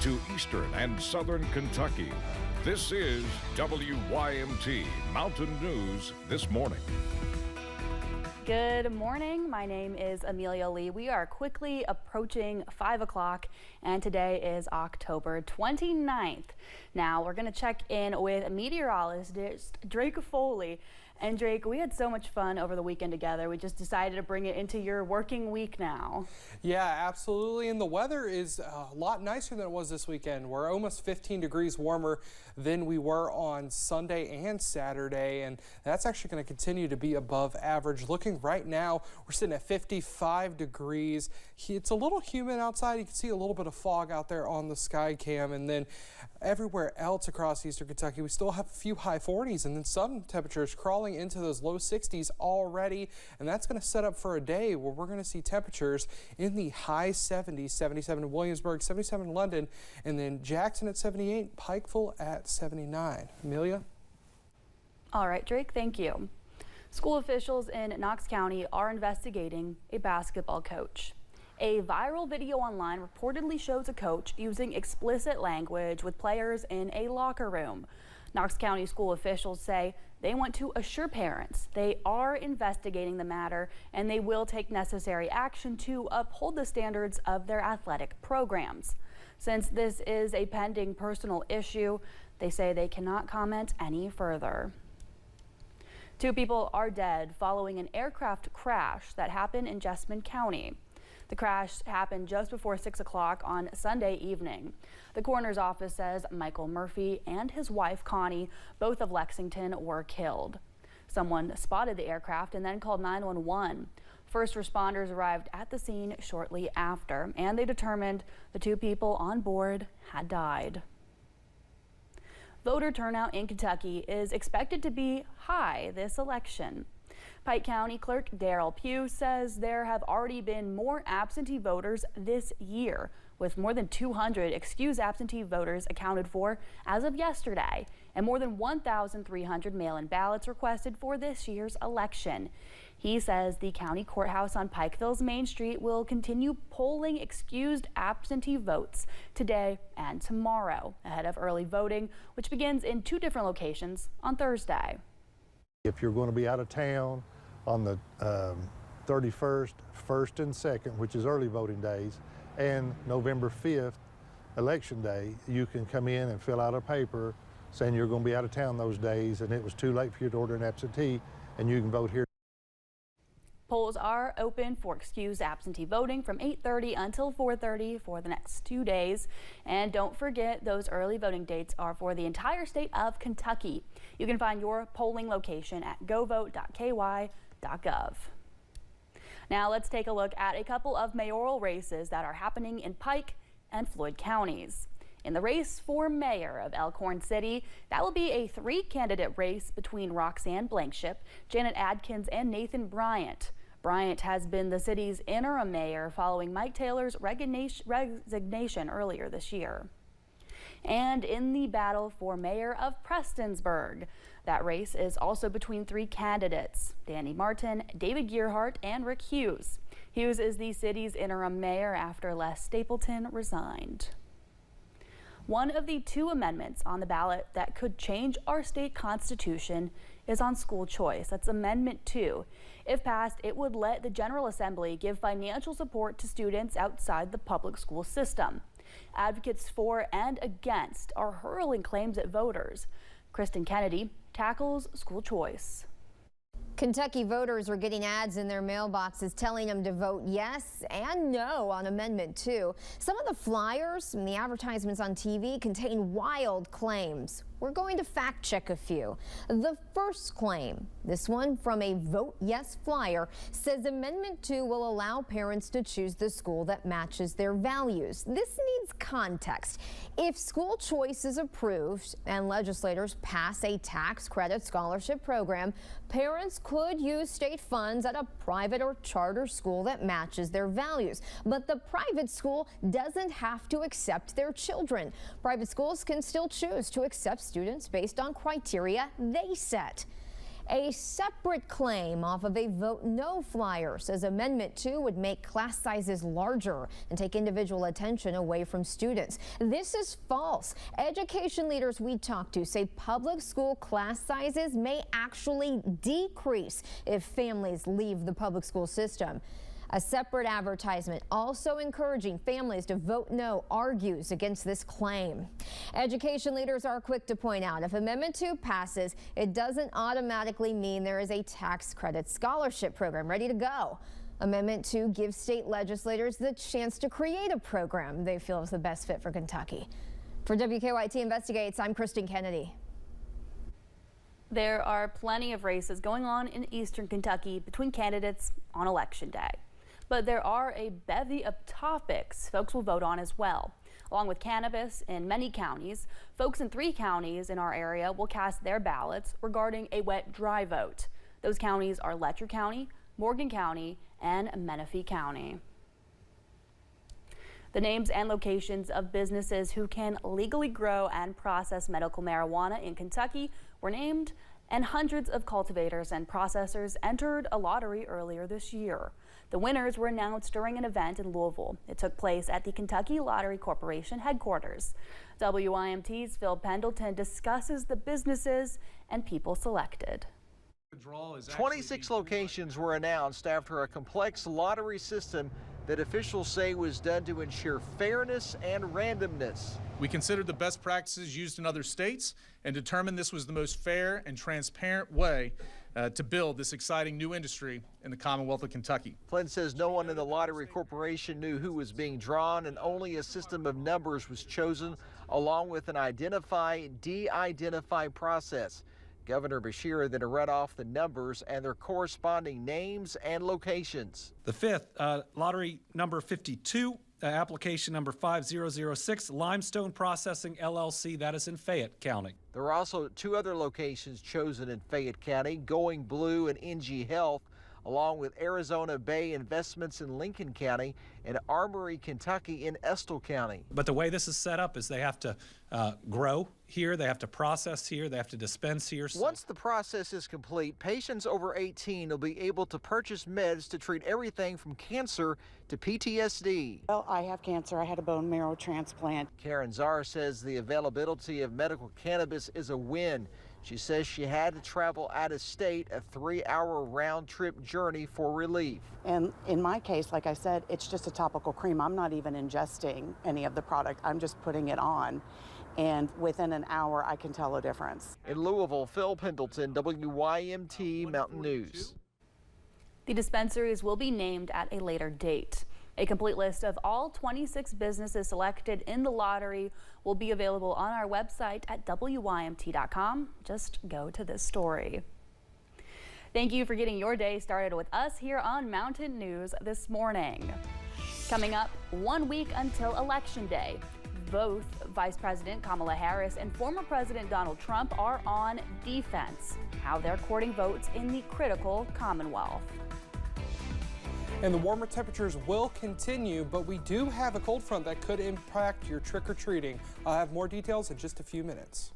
to eastern and southern Kentucky. This is WYMT Mountain News This Morning. Good morning. My name is Amelia Lee. We are quickly approaching 5 o'clock and today is October 29th. Now we're going to check in with meteorologist Drake Foley. And Drake, we had so much fun over the weekend together. We just decided to bring it into your working week now. Yeah, absolutely. And the weather is a lot nicer than it was this weekend. We're almost 15 degrees warmer than we were on Sunday and Saturday. And that's actually going to continue to be above average. Looking right now, we're sitting at 55 degrees. It's a little humid outside. You can see a little bit of fog out there on the sky cam. And then everywhere else across eastern Kentucky, we still have a few high 40s and then some temperatures crawling into those low 60s already. And that's going to set up for a day where we're going to see temperatures in the high 70s, 77 in Williamsburg, 77 in London, and then Jackson at 78, Pikeville at 79. Amelia? All right, Drake, thank you. School officials in Knox County are investigating a basketball coach. A viral video online reportedly shows a coach using explicit language with players in a locker room. Knox County school officials say they want to assure parents they are investigating the matter and they will take necessary action to uphold the standards of their athletic programs. Since this is a pending personal issue, they say they cannot comment any further. 2 people are dead following an aircraft crash that happened in Jessamine County. The crash happened just before 6 o'clock on Sunday evening. The coroner's office says Michael Murphy and his wife Connie, both of Lexington, were killed. Someone spotted the aircraft and then called 911. First responders arrived at the scene shortly after, and they determined the 2 people on board had died. Voter turnout in Kentucky is expected to be high this election. Pike County Clerk Darrell Pugh says there have already been more absentee voters this year, with more than 200 excused absentee voters accounted for as of yesterday, and more than 1,300 mail-in ballots requested for this year's election. He says the county courthouse on Pikeville's Main Street will continue polling excused absentee votes today and tomorrow ahead of early voting, which begins in 2 different locations on Thursday. If you're going to be out of town on the 31st, 1st and 2nd, which is early voting days, and November 5th, election day, you can come in and fill out a paper saying you're going to be out of town those days and it was too late for you to order an absentee and you can vote here. Polls are open for excused absentee voting from 8:30 until 4:30 for the next 2 days. And don't forget, those early voting dates are for the entire state of Kentucky. You can find your polling location at govote.ky.gov. Now let's take a look at a couple of mayoral races that are happening in Pike and Floyd counties. In the race for mayor of Elkhorn City, that will be a 3-candidate race between Roxanne Blankship, Janet Adkins, and Nathan Bryant. Bryant has been the city's interim mayor following Mike Taylor's resignation earlier this year. And in the battle for mayor of Prestonsburg, that race is also between 3 candidates: Danny Martin, David Gearhart, and Rick Hughes. Hughes is the city's interim mayor after Les Stapleton resigned. One of the 2 amendments on the ballot that could change our state constitution is on school choice. That's Amendment 2. If passed, it would let the General Assembly give financial support to students outside the public school system. Advocates for and against are hurling claims at voters. Kristen Kennedy tackles school choice. Kentucky voters are getting ads in their mailboxes telling them to vote yes and no on Amendment 2. Some of the flyers and the advertisements on TV contain wild claims. We're going to fact check a few. The first claim, this one from a Vote Yes flyer, says Amendment 2 will allow parents to choose the school that matches their values. This needs context. If school choice is approved and legislators pass a tax credit scholarship program, parents could use state funds at a private or charter school that matches their values. But the private school doesn't have to accept their children. Private schools can still choose to accept students based on criteria they set. A separate claim off of a Vote No flyer says Amendment 2 would make class sizes larger and take individual attention away from students. This is false. Education leaders we talked to say public school class sizes may actually decrease if families leave the public school system. A separate advertisement also encouraging families to vote no argues against this claim. Education leaders are quick to point out if Amendment 2 passes, it doesn't automatically mean there is a tax credit scholarship program ready to go. Amendment 2 gives state legislators the chance to create a program they feel is the best fit for Kentucky. For WKYT Investigates, I'm Kristen Kennedy. There are plenty of races going on in eastern Kentucky between candidates on Election Day. But there are a bevy of topics folks will vote on as well. Along with cannabis in many counties, folks in 3 counties in our area will cast their ballots regarding a wet-dry vote. Those counties are Letcher County, Morgan County, and Menifee County. The names and locations of businesses who can legally grow and process medical marijuana in Kentucky were named, and hundreds of cultivators and processors entered a lottery earlier this year. The winners were announced during an event in Louisville. It took place at the Kentucky Lottery Corporation headquarters. WYMT's Phil Pendleton discusses the businesses and people selected. 26 locations were announced after a complex lottery system that officials say was done to ensure fairness and randomness. We considered the best practices used in other states and determined this was the most fair and transparent way to build this exciting new industry in the Commonwealth of Kentucky. Flynn says no one in the Lottery Corporation knew who was being drawn, and only a system of numbers was chosen, along with an identify, de-identify process. Governor Beshear then read off the numbers and their corresponding names and locations. The 5th, lottery number 52, application number 5006, Limestone Processing LLC, that is in Fayette County. There are also 2 other locations chosen in Fayette County, Going Blue and NG Health, along with Arizona Bay Investments in Lincoln County and Armory, Kentucky in Estill County. But the way this is set up is they have to grow here, they have to process here, they have to dispense here. Once the process is complete, patients over 18 will be able to purchase meds to treat everything from cancer to PTSD. Well, I have cancer. I had a bone marrow transplant. Karen Czar says the availability of medical cannabis is a win. She says she had to travel out of state, a 3-hour round-trip journey for relief. And in my case, like I said, it's just a topical cream. I'm not even ingesting any of the product. I'm just putting it on. And within an hour, I can tell a difference. In Louisville, Phil Pendleton, WYMT Mountain News. The dispensaries will be named at a later date. A complete list of all 26 businesses selected in the lottery will be available on our website at WYMT.com. Just go to this story. Thank you for getting your day started with us here on Mountain News this morning. Coming up, 1 week until Election Day. Both Vice President Kamala Harris and former President Donald Trump are on defense. How they're courting votes in the critical Commonwealth. And the warmer temperatures will continue, but we do have a cold front that could impact your trick-or-treating. I'll have more details in just a few minutes.